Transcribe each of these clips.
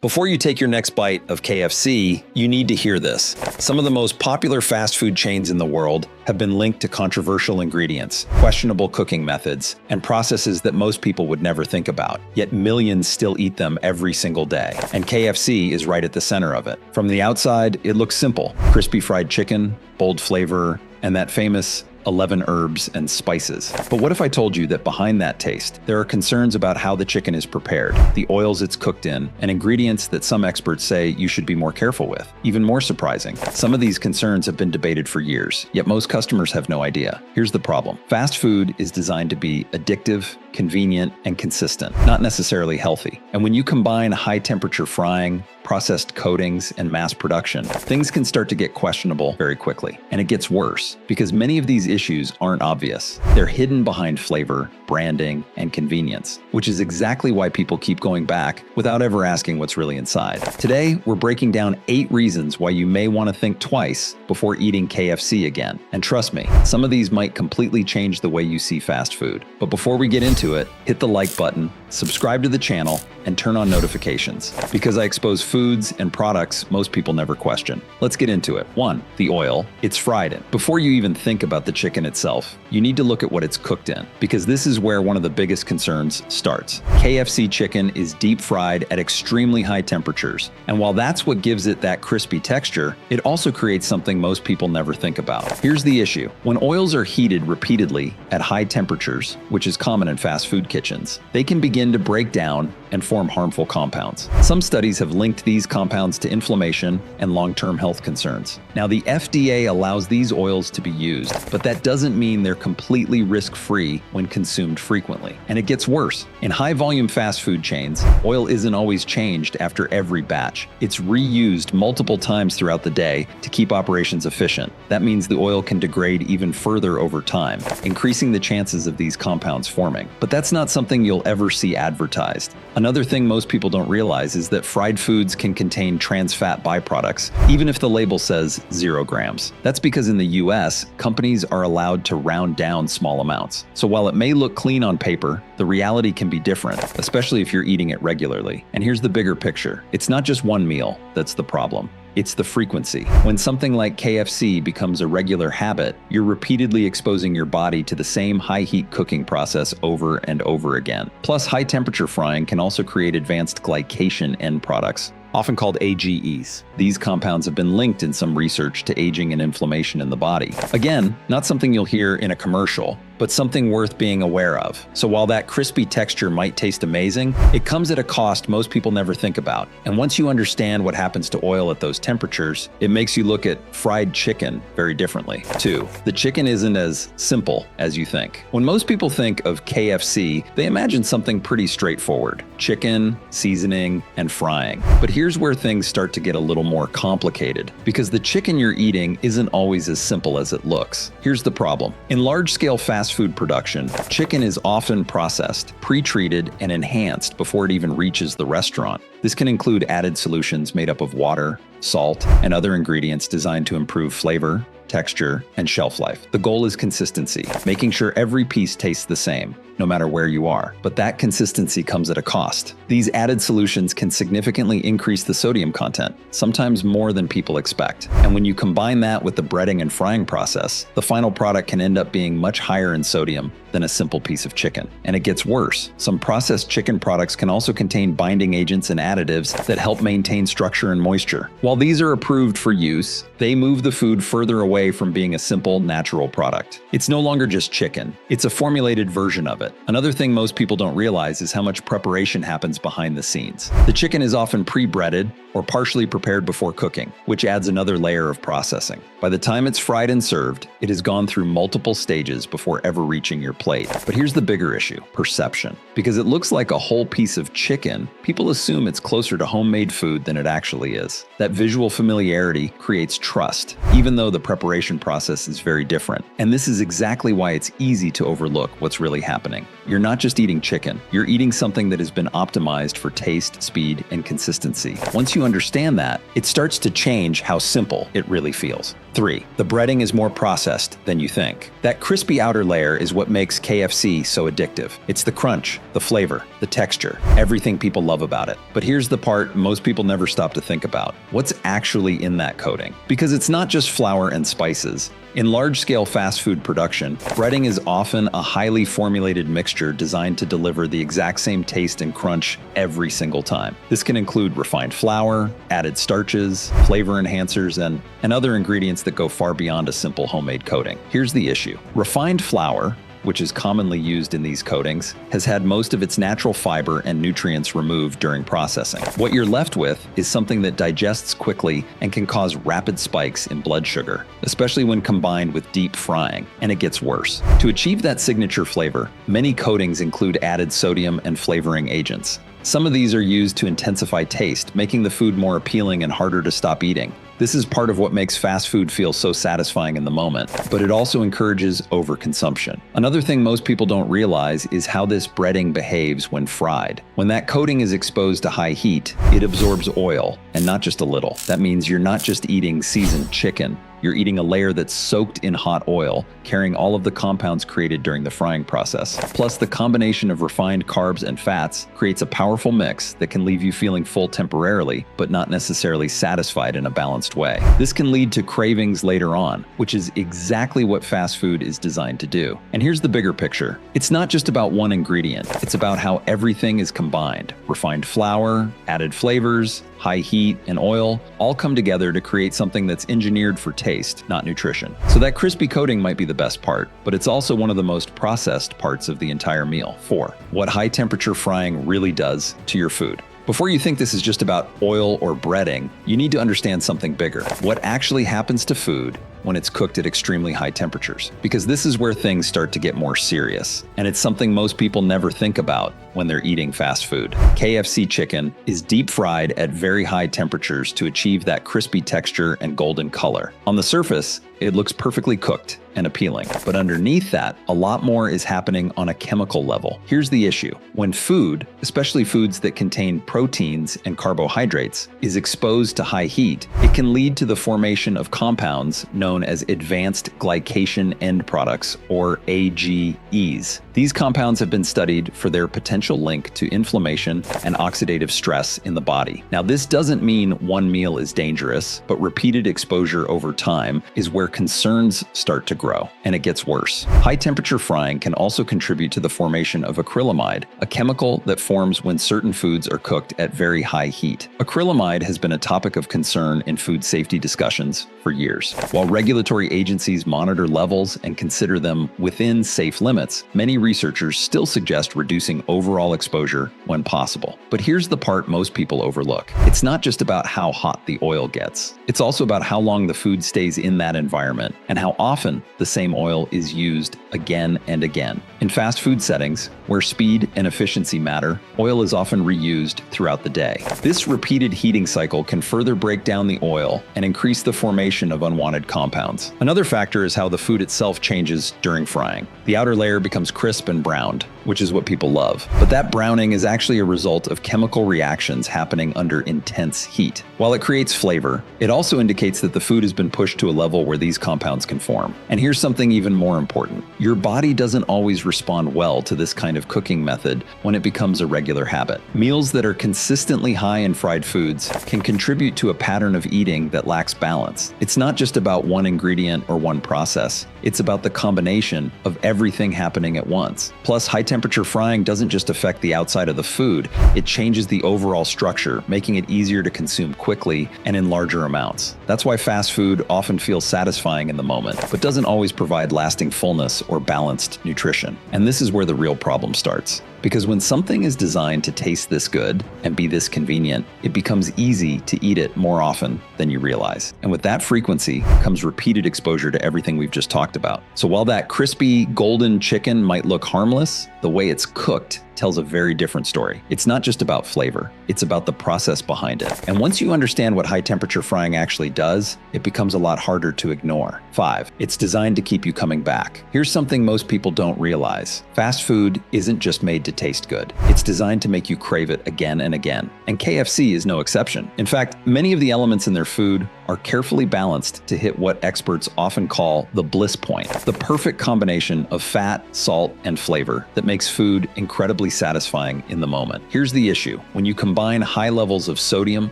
Before you take your next bite of KFC, you need to hear this. Some of the most popular fast food chains in the world have been linked to controversial ingredients, questionable cooking methods, and processes that most people would never think about. Yet millions still eat them every single day. And KFC is right at the center of it. From the outside, it looks simple. Crispy fried chicken, bold flavor, and that famous 11 herbs and spices. But what if I told you that behind that taste, there are concerns about how the chicken is prepared, the oils it's cooked in, and ingredients that some experts say you should be more careful with? Even more surprising, some of these concerns have been debated for years, yet most customers have no idea. Here's the problem. Fast food is designed to be addictive, convenient, and consistent, not necessarily healthy. And when you combine high-temperature frying, processed coatings, and mass production, things can start to get questionable very quickly. And it gets worse, because many of these issues aren't obvious. They're hidden behind flavor, branding, and convenience, which is exactly why people keep going back without ever asking what's really inside. Today, we're breaking down 8 reasons why you may want to think twice before eating KFC again. And trust me, some of these might completely change the way you see fast food. But before we get into it, hit the like button, subscribe to the channel, and turn on notifications, because I expose foods and products most people never question. Let's get into it. 1. The oil it's fried in. Before you even think about the chicken itself, you need to look at what it's cooked in, because this is where one of the biggest concerns starts. KFC chicken is deep fried at extremely high temperatures, and while that's what gives it that crispy texture, it also creates something most people never think about. Here's the issue. When oils are heated repeatedly at high temperatures, which is common in fast food kitchens, they can begin to break down and form harmful compounds. Some studies have linked these compounds to inflammation and long-term health concerns. Now, the FDA allows these oils to be used, but that doesn't mean they're completely risk-free when consumed frequently. And it gets worse. In high-volume fast food chains, oil isn't always changed after every batch. It's reused multiple times throughout the day to keep operations efficient. That means the oil can degrade even further over time, increasing the chances of these compounds forming. But that's not something you'll ever see advertised. Another thing most people don't realize is that fried foods can contain trans fat byproducts, even if the label says 0 grams. That's because in the US, companies are allowed to round down small amounts. So while it may look clean on paper, the reality can be different, especially if you're eating it regularly. And here's the bigger picture. It's not just one meal that's the problem. It's the frequency. When something like KFC becomes a regular habit, you're repeatedly exposing your body to the same high-heat cooking process over and over again. Plus, high-temperature frying can also create advanced glycation end products, often called AGEs. These compounds have been linked in some research to aging and inflammation in the body. Again, not something you'll hear in a commercial, but something worth being aware of. So while that crispy texture might taste amazing, it comes at a cost most people never think about. And once you understand what happens to oil at those temperatures, it makes you look at fried chicken very differently. 2. The chicken isn't as simple as you think. When most people think of KFC, they imagine something pretty straightforward: chicken, seasoning, and frying. But here's where things start to get a little more complicated, because the chicken you're eating isn't always as simple as it looks. Here's the problem. In large-scale fast food production, chicken is often processed, pre-treated, and enhanced before it even reaches the restaurant. This can include added solutions made up of water, salt, and other ingredients designed to improve flavor, texture, and shelf life. The goal is consistency, making sure every piece tastes the same, no matter where you are. But that consistency comes at a cost. These added solutions can significantly increase the sodium content, sometimes more than people expect. And when you combine that with the breading and frying process, the final product can end up being much higher in sodium than a simple piece of chicken. And it gets worse. Some processed chicken products can also contain binding agents and additives that help maintain structure and moisture. While these are approved for use, they move the food further away from being a simple, natural product. It's no longer just chicken. It's a formulated version of it. Another thing most people don't realize is how much preparation happens behind the scenes. The chicken is often pre-breaded or partially prepared before cooking, which adds another layer of processing. By the time it's fried and served, it has gone through multiple stages before ever reaching your plate. But here's the bigger issue: perception. Because it looks like a whole piece of chicken, people assume it's closer to homemade food than it actually is. That visual familiarity creates trust, even though the preparation preparation process is very different. And this is exactly why it's easy to overlook what's really happening. You're not just eating chicken, you're eating something that has been optimized for taste, speed, and consistency. Once you understand that, it starts to change how simple it really feels. 3. The breading is more processed than you think. That crispy outer layer is what makes KFC so addictive. It's the crunch, the flavor, the texture, everything people love about it. But here's the part most people never stop to think about. What's actually in that coating? Because it's not just flour and spices. In large-scale fast food production, breading is often a highly formulated mixture designed to deliver the exact same taste and crunch every single time. This can include refined flour, added starches, flavor enhancers, and other ingredients that go far beyond a simple homemade coating. Here's the issue. Refined flour, which is commonly used in these coatings, has had most of its natural fiber and nutrients removed during processing. What you're left with is something that digests quickly and can cause rapid spikes in blood sugar, especially when combined with deep frying, and it gets worse. To achieve that signature flavor, many coatings include added sodium and flavoring agents. Some of these are used to intensify taste, making the food more appealing and harder to stop eating. This is part of what makes fast food feel so satisfying in the moment, but it also encourages overconsumption. Another thing most people don't realize is how this breading behaves when fried. When that coating is exposed to high heat, it absorbs oil, and not just a little. That means you're not just eating seasoned chicken. You're eating a layer that's soaked in hot oil, carrying all of the compounds created during the frying process. Plus, the combination of refined carbs and fats creates a powerful mix that can leave you feeling full temporarily, but not necessarily satisfied in a balanced way. This can lead to cravings later on, which is exactly what fast food is designed to do. And here's the bigger picture. It's not just about one ingredient. It's about how everything is combined. Refined flour, added flavors, high heat, and oil all come together to create something that's engineered for taste, not nutrition. So that crispy coating might be the best part, but it's also one of the most processed parts of the entire meal. 4. What high temperature frying really does to your food. Before you think this is just about oil or breading, you need to understand something bigger. What actually happens to food when it's cooked at extremely high temperatures? Because this is where things start to get more serious. And it's something most people never think about when they're eating fast food. KFC chicken is deep fried at very high temperatures to achieve that crispy texture and golden color. On the surface, it looks perfectly cooked and appealing. But underneath that, a lot more is happening on a chemical level. Here's the issue. When food, especially foods that contain proteins and carbohydrates, is exposed to high heat, it can lead to the formation of compounds known as advanced glycation end products, or AGEs. These compounds have been studied for their potential link to inflammation and oxidative stress in the body. Now, this doesn't mean one meal is dangerous, but repeated exposure over time is where concerns start to grow, and it gets worse. High temperature frying can also contribute to the formation of acrylamide, a chemical that forms when certain foods are cooked at very high heat. Acrylamide has been a topic of concern in food safety discussions for years. While regulatory agencies monitor levels and consider them within safe limits, many researchers still suggest reducing overall exposure when possible. But here's the part most people overlook. It's not just about how hot the oil gets. It's also about how long the food stays in that environment and how often the same oil is used again and again. In fast food settings, where speed and efficiency matter, oil is often reused throughout the day. This repeated heating cycle can further break down the oil and increase the formation of unwanted compounds. Another factor is how the food itself changes during frying. The outer layer becomes crisp and browned, which is what people love. But that browning is actually a result of chemical reactions happening under intense heat. While it creates flavor, it also indicates that the food has been pushed to a level where these compounds can form. And here's something even more important. Your body doesn't always respond well to this kind of cooking method when it becomes a regular habit. Meals that are consistently high in fried foods can contribute to a pattern of eating that lacks balance. It's not just about one ingredient or one process. It's about the combination of everything happening at once. Plus, high temperature frying doesn't just affect the outside of the food, it changes the overall structure, making it easier to consume quickly and in larger amounts. That's why fast food often feels satisfying in the moment, but doesn't always provide lasting fullness or balanced nutrition. And this is where the real problem starts. Because when something is designed to taste this good and be this convenient, it becomes easy to eat it more often than you realize. And with that frequency comes repeated exposure to everything we've just talked about. So while that crispy golden chicken might look harmless, the way it's cooked tells a very different story. It's not just about flavor, it's about the process behind it. And once you understand what high-temperature frying actually does, it becomes a lot harder to ignore. 5. It's designed to keep you coming back. Here's something most people don't realize. Fast food isn't just made to taste good. It's designed to make you crave it again and again. And KFC is no exception. In fact, many of the elements in their food are carefully balanced to hit what experts often call the bliss point, the perfect combination of fat, salt, and flavor that makes food incredibly satisfying in the moment. Here's the issue. When you combine high levels of sodium,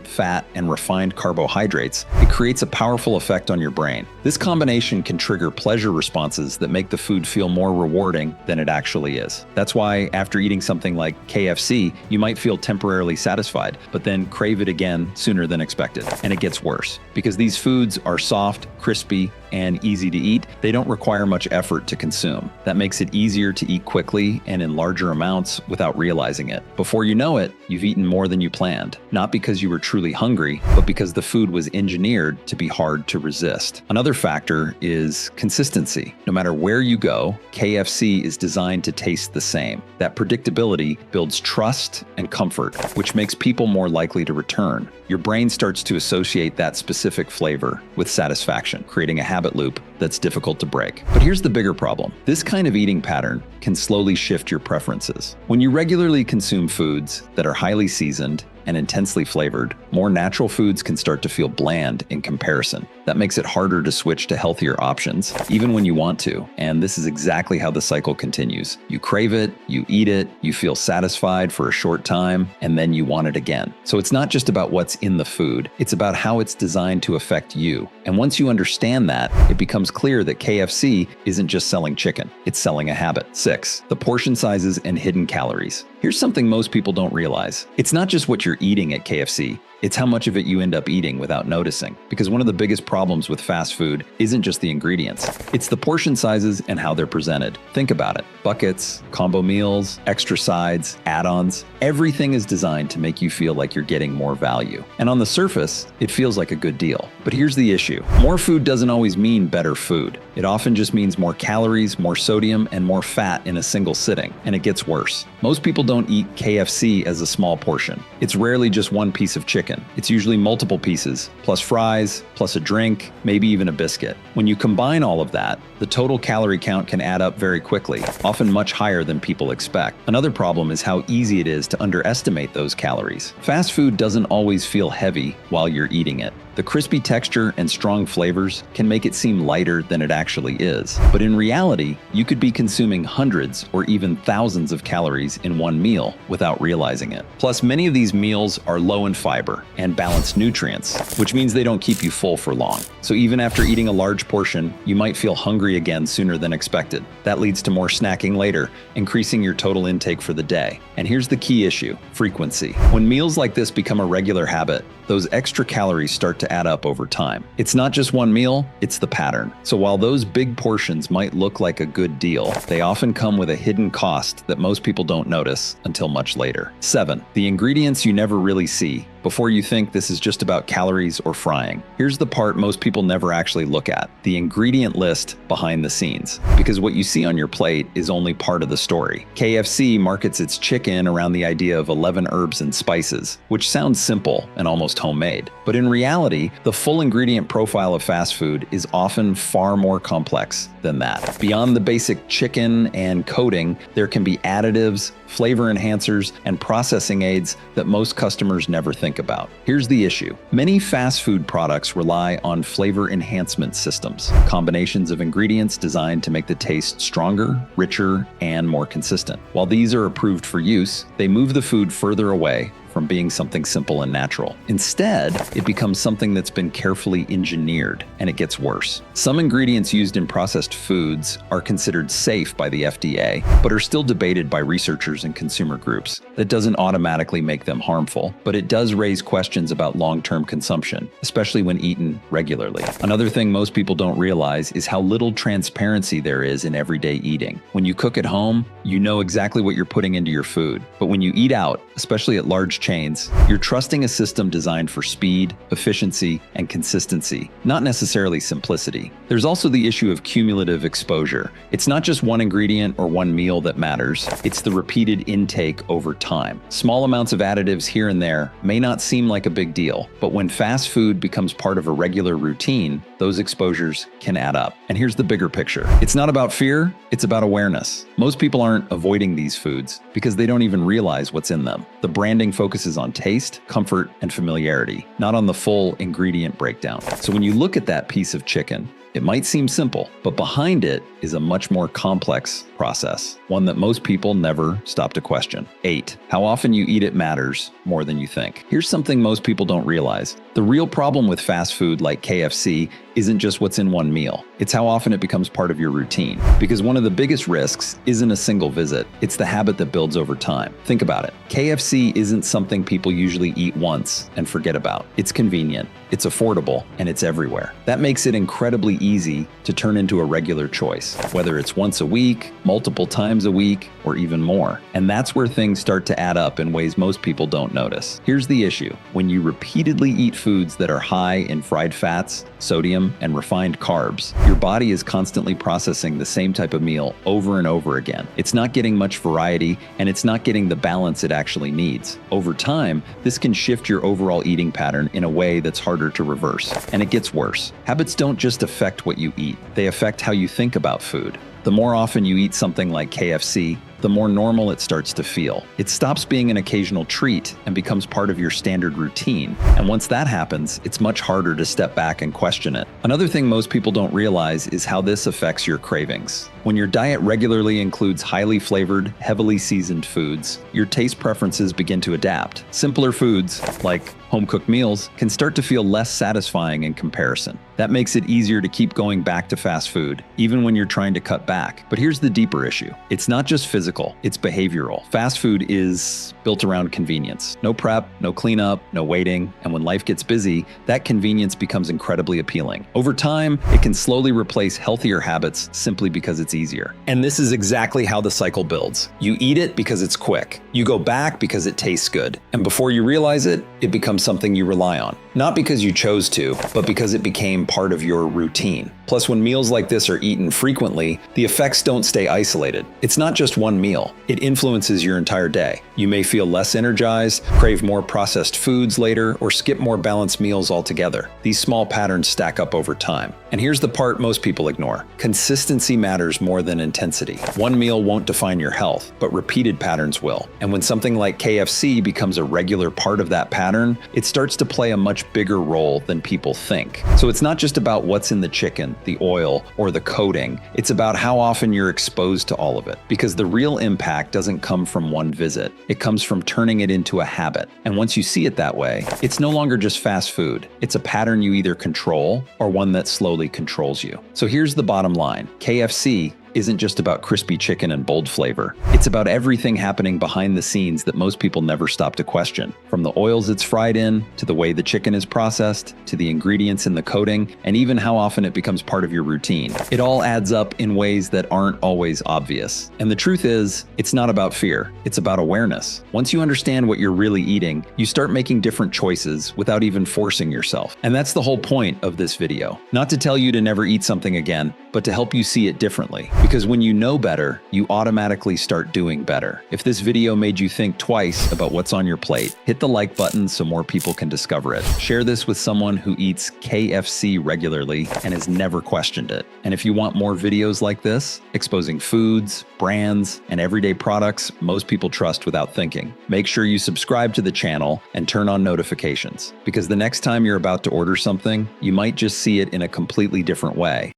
fat, and refined carbohydrates, it creates a powerful effect on your brain. This combination can trigger pleasure responses that make the food feel more rewarding than it actually is. That's why after eating something like KFC, you might feel temporarily satisfied, but then crave it again sooner than expected. And it gets worse. Because these foods are soft, crispy, and easy to eat, they don't require much effort to consume. That makes it easier to eat quickly and in larger amounts without realizing it. Before you know it, you've eaten more than you planned, not because you were truly hungry, but because the food was engineered to be hard to resist. Another factor is consistency. No matter where you go, KFC is designed to taste the same. That predictability builds trust and comfort, which makes people more likely to return. Your brain starts to associate that specific flavor with satisfaction, creating a habit loop that's difficult to break. But here's the bigger problem. This kind of eating pattern can slowly shift your preferences. When you regularly consume foods that are highly seasoned and intensely flavored, more natural foods can start to feel bland in comparison. That makes it harder to switch to healthier options, even when you want to. And this is exactly how the cycle continues. You crave it, you eat it, you feel satisfied for a short time, and then you want it again. So it's not just about what's in the food, it's about how it's designed to affect you. And once you understand that, it becomes clear that KFC isn't just selling chicken, it's selling a habit. 6. The portion sizes and hidden calories. Here's something most people don't realize. It's not just what you're eating at KFC, it's how much of it you end up eating without noticing. Because one of the biggest problems with fast food isn't just the ingredients, it's the portion sizes and how they're presented. Think about it. Buckets, combo meals, extra sides, add-ons, everything is designed to make you feel like you're getting more value. And on the surface, it feels like a good deal. But here's the issue. More food doesn't always mean better food. It often just means more calories, more sodium, and more fat in a single sitting. And it gets worse. Most people don't eat KFC as a small portion. It's rarely just one piece of chicken. It's usually multiple pieces, plus fries, plus a drink, maybe even a biscuit. When you combine all of that, the total calorie count can add up very quickly, often much higher than people expect. Another problem is how easy it is to underestimate those calories. Fast food doesn't always feel heavy while you're eating it. The crispy texture and strong flavors can make it seem lighter than it actually is. But in reality, you could be consuming hundreds or even thousands of calories in one meal without realizing it. Plus, many of these meals are low in fiber and balanced nutrients, which means they don't keep you full for long. So even after eating a large portion, you might feel hungry again sooner than expected. That leads to more snacking later, increasing your total intake for the day. And here's the key issue: frequency. When meals like this become a regular habit, those extra calories start to add up over time. It's not just one meal, it's the pattern. So while those big portions might look like a good deal, they often come with a hidden cost that most people don't notice until much later. 7. The ingredients you never really see before you think this is just about calories or frying. Here's the part most people never actually look at: the ingredient list behind the scenes. Because what you see on your plate is only part of the story. KFC markets its chicken around the idea of 11 herbs and spices, which sounds simple and almost homemade. But in reality, the full ingredient profile of fast food is often far more complex than that. Beyond the basic chicken and coating, there can be additives, flavor enhancers, and processing aids that most customers never think about. Here's the issue. Many fast food products rely on flavor enhancement systems, combinations of ingredients designed to make the taste stronger, richer, and more consistent. While these are approved for use, they move the food further away from being something simple and natural. Instead, it becomes something that's been carefully engineered, and it gets worse. Some ingredients used in processed foods are considered safe by the FDA, but are still debated by researchers and consumer groups. That doesn't automatically make them harmful, but it does raise questions about long-term consumption, especially when eaten regularly. Another thing most people don't realize is how little transparency there is in everyday eating. When you cook at home, you know exactly what you're putting into your food, but when you eat out, especially at large chains, you're trusting a system designed for speed, efficiency, and consistency, not necessarily simplicity. There's also the issue of cumulative exposure. It's not just one ingredient or one meal that matters, it's the repeated intake over time. Small amounts of additives here and there may not seem like a big deal, but when fast food becomes part of a regular routine, those exposures can add up. And here's the bigger picture. It's not about fear, it's about awareness. Most people aren't avoiding these foods because they don't even realize what's in them. The branding focuses on taste, comfort, and familiarity, not on the full ingredient breakdown. So when you look at that piece of chicken, it might seem simple, but behind it is a much more complex process, one that most people never stop to question. 8. How often you eat it matters more than you think. Here's something most people don't realize. The real problem with fast food like KFC isn't just what's in one meal. It's how often it becomes part of your routine. Because one of the biggest risks isn't a single visit, it's the habit that builds over time. Think about it. KFC isn't something people usually eat once and forget about. It's convenient, it's affordable, and it's everywhere. That makes it incredibly easy to turn into a regular choice, whether it's once a week, multiple times a week, or even more. And that's where things start to add up in ways most people don't notice. Here's the issue. When you repeatedly eat foods that are high in fried fats, sodium, and refined carbs, your body is constantly processing the same type of meal over and over again. It's not getting much variety, and it's not getting the balance it actually needs. Over time, this can shift your overall eating pattern in a way that's harder to reverse. And it gets worse. Habits don't just affect what you eat, they affect how you think about food. The more often you eat something like KFC, the more normal it starts to feel. It stops being an occasional treat and becomes part of your standard routine. And once that happens, it's much harder to step back and question it. Another thing most people don't realize is how this affects your cravings. When your diet regularly includes highly flavored, heavily seasoned foods, your taste preferences begin to adapt. Simpler foods, like home-cooked meals, can start to feel less satisfying in comparison. That makes it easier to keep going back to fast food, even when you're trying to cut back. But here's the deeper issue. It's not just physical, it's behavioral. Fast food is built around convenience. No prep, no cleanup, no waiting, and when life gets busy, that convenience becomes incredibly appealing. Over time, it can slowly replace healthier habits simply because it's easier. And this is exactly how the cycle builds. You eat it because it's quick. You go back because it tastes good. And before you realize it, it becomes something you rely on. Not because you chose to, but because it became part of your routine. Plus, when meals like this are eaten frequently, the effects don't stay isolated. It's not just one meal. It influences your entire day. You may feel less energized, crave more processed foods later, or skip more balanced meals altogether. These small patterns stack up over time. And here's the part most people ignore. Consistency matters more than intensity. One meal won't define your health, but repeated patterns will. And when something like KFC becomes a regular part of that pattern, it starts to play a much bigger role than people think. So it's not just about what's in the chicken, the oil, or the coating. It's about how often you're exposed to all of it. Because the real impact doesn't come from one visit. It comes from turning it into a habit. And once you see it that way, it's no longer just fast food. It's a pattern you either control or one that slowly controls you. So here's the bottom line. KFC isn't just about crispy chicken and bold flavor. It's about everything happening behind the scenes that most people never stop to question. From the oils it's fried in, to the way the chicken is processed, to the ingredients in the coating, and even how often it becomes part of your routine. It all adds up in ways that aren't always obvious. And the truth is, it's not about fear, it's about awareness. Once you understand what you're really eating, you start making different choices without even forcing yourself. And that's the whole point of this video. Not to tell you to never eat something again, but to help you see it differently. Because when you know better, you automatically start doing better. If this video made you think twice about what's on your plate, hit the like button so more people can discover it. Share this with someone who eats KFC regularly and has never questioned it. And if you want more videos like this, exposing foods, brands, and everyday products most people trust without thinking, make sure you subscribe to the channel and turn on notifications. Because the next time you're about to order something, you might just see it in a completely different way.